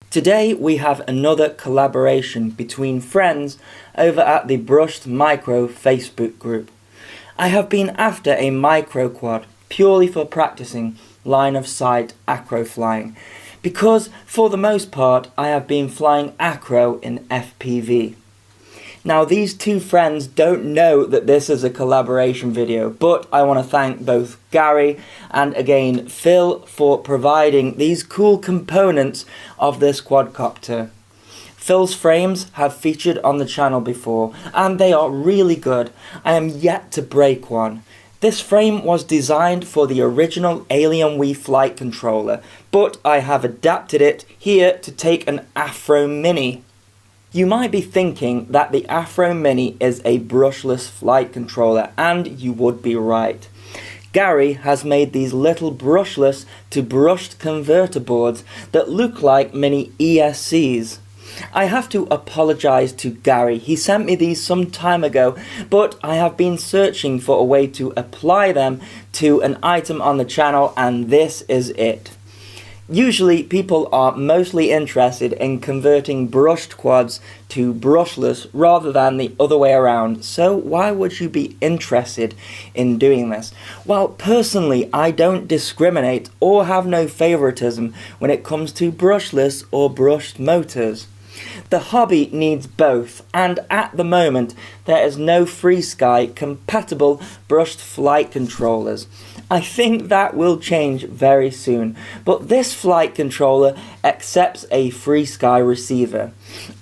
Today we have another collaboration between friends over at the Brushed Micro Facebook group. I have been after a micro quad purely for practicing line of sight acro flying because for the most part I have been flying acro in FPV. Now these two friends don't know that this is a collaboration video, but I want to thank both Gary and again Phil for providing these cool components of this quadcopter. Phil's frames have featured on the channel before and they are really good. I am yet to break one. This frame was designed for the original Alienware flight controller, but I have adapted it here to take an afromini. You might be thinking that the afromini is a brushless flight controller, and you would be right. Gary has made these little brushless to brushed converter boards that look like mini ESCs. I have to apologize to Gary. He sent me these some time ago, but I have been searching for a way to apply them to an item on the channel, and this is it. Usually people are mostly interested in converting brushed quads to brushless rather than the other way around, so why would you be interested in doing this? Well, personally I don't discriminate or have no favoritism when it comes to brushless or brushed motors. The hobby needs both, and at the moment there is no FrSky compatible brushed flight controllers. I think that will change very soon, but this flight controller accepts a FrSky receiver.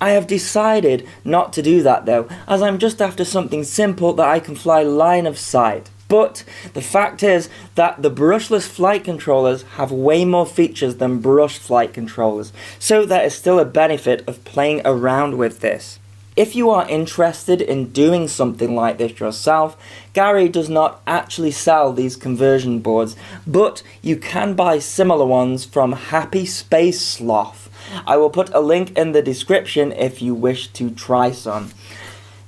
I have decided not to do that though, as I'm just after something simple that I can fly line of sight. But the fact is that the brushless flight controllers have way more features than brushed flight controllers, so there is still a benefit of playing around with this. If you are interested in doing something like this yourself, Gary does not actually sell these conversion boards, but you can buy similar ones from Happy Space Sloth. I will put a link in the description if you wish to try some.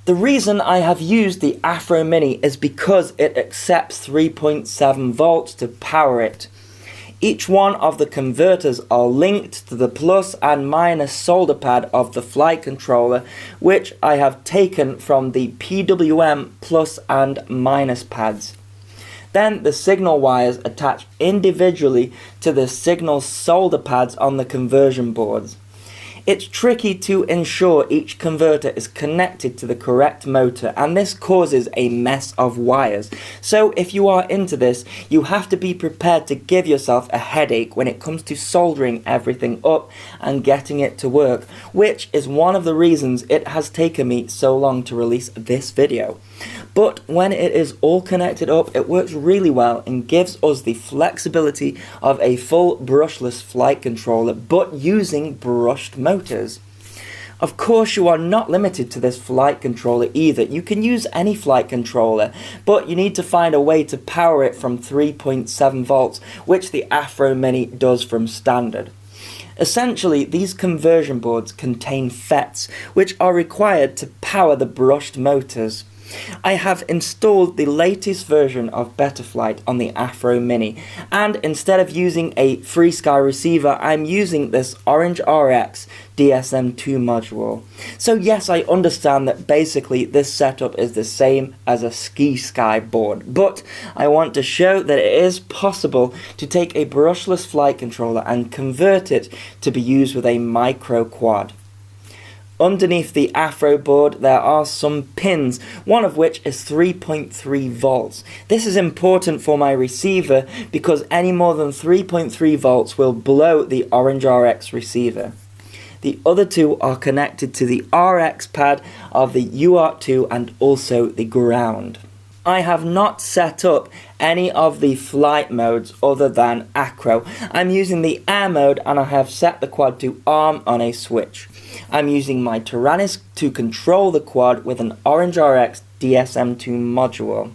The reason I have used the afromini is because it accepts 3.7 volts to power it. Each one of the converters are linked to the plus and minus solder pad of the flight controller, which I have taken from the PWM plus and minus pads. Then the signal wires attach individually to the signal solder pads on the conversion boards. It's tricky to ensure each converter is connected to the correct motor, and this causes a mess of wires. So if you are into this, you have to be prepared to give yourself a headache when it comes to soldering everything up and getting it to work, which is one of the reasons it has taken me so long to release this video. But when it is all connected up, it works really well and gives us the flexibility of a full brushless flight controller, but using brushed motors. Of course, you are not limited to this flight controller either. You can use any flight controller, but you need to find a way to power it from 3.7 volts, which the afromini does from standard. Essentially, these conversion boards contain FETs, which are required to power the brushed motors. I have installed the latest version of Betaflight on the afromini, and instead of using a FrSky receiver, I'm using this Orange RX DSM2 module. So yes, I understand that basically this setup is the same as a Sky board, but I want to show that it is possible to take a brushless flight controller and convert it to be used with a micro quad. Underneath the Afro board there are some pins, one of which is 3.3 volts. This is important for my receiver because any more than 3.3 volts will blow the Orange RX receiver. The other two are connected to the RX pad of the UART2 and also the ground. I have not set up any of the flight modes other than acro. I'm using the air mode and I have set the quad to arm on a switch. I'm using my Taranis to control the quad with an Orange RX DSM2 module.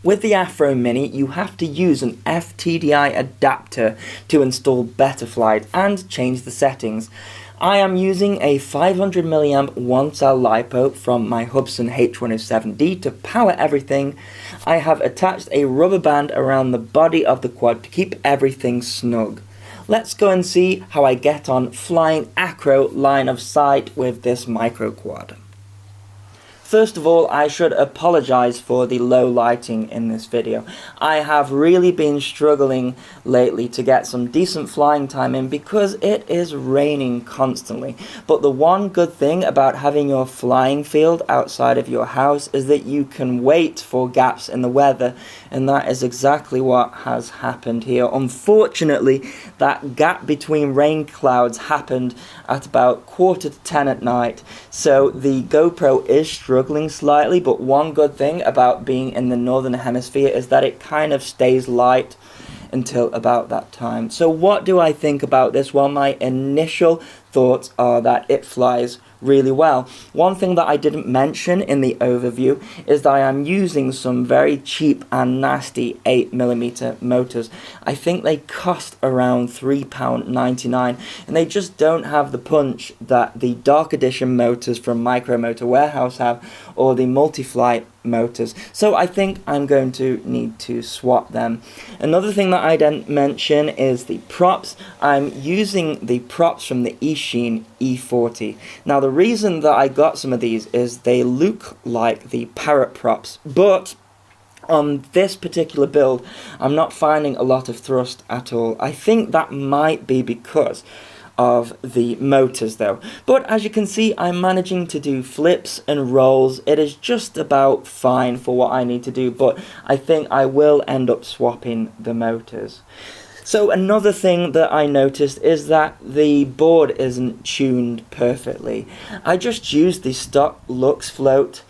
With the afromini, you have to use an FTDI adapter to install Betaflight and change the settings. I am using a 500 mAh 1-cell LiPo from my Hubsan H107D to power everything. I have attached a rubber band around the body of the quad to keep everything snug. let's go and see how I get on flying acro line of sight with this micro quad. First of all, I should apologize for the low lighting in this video. I have really been struggling lately to get some decent flying time in because it is raining constantly. But the one good thing about having your flying field outside of your house is that you can wait for gaps in the weather, and that is exactly what has happened here. Unfortunately, that gap between rain clouds happened at about 9:45 at night, so the GoPro is struggling slightly, but one good thing about being in the northern hemisphere is that it kind of stays light until about that time. So what do I think about this? Well, my initial thoughts are that it flies really well. One thing that I didn't mention in the overview is that I am using some very cheap and nasty 8mm motors. I think they cost around £3.99, and they just don't have the punch that the Dark Edition motors from Micro Motor Warehouse have, or the Multi-Flight motors. So I think I'm going to need to swap them. Another thing that I didn't mention is the props. I'm using the props from the Eachine E40. Now the reason that I got some of these is they look like the Parrot props, but on this particular build I'm not finding a lot of thrust at all. I think that might be because of the motors though, but as you can see, I'm managing to do flips and rolls. It is just about fine for what I need to do, but I think I will end up swapping the motors. So another thing that I noticed is that the board isn't tuned perfectly. I just used the stock Lux Float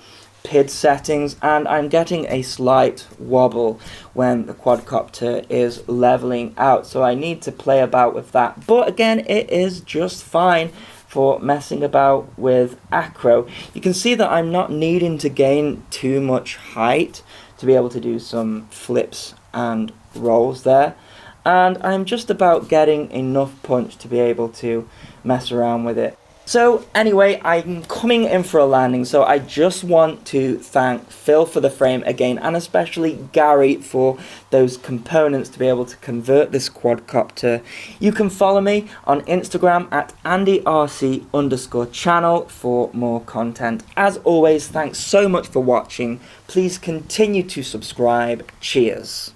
PID settings, and I'm getting a slight wobble when the quadcopter is leveling out, so I need to play about with that. But again, it is just fine for messing about with acro. You can see that I'm not needing to gain too much height to be able to do some flips and rolls there, and I'm just about getting enough punch to be able to mess around with it. So anyway, I'm coming in for a landing, so I just want to thank Phil for the frame again, and especially Gary for those components to be able to convert this quadcopter. You can follow me on Instagram at AndyRC_channel for more content. As always, thanks so much for watching. Please continue to subscribe. Cheers.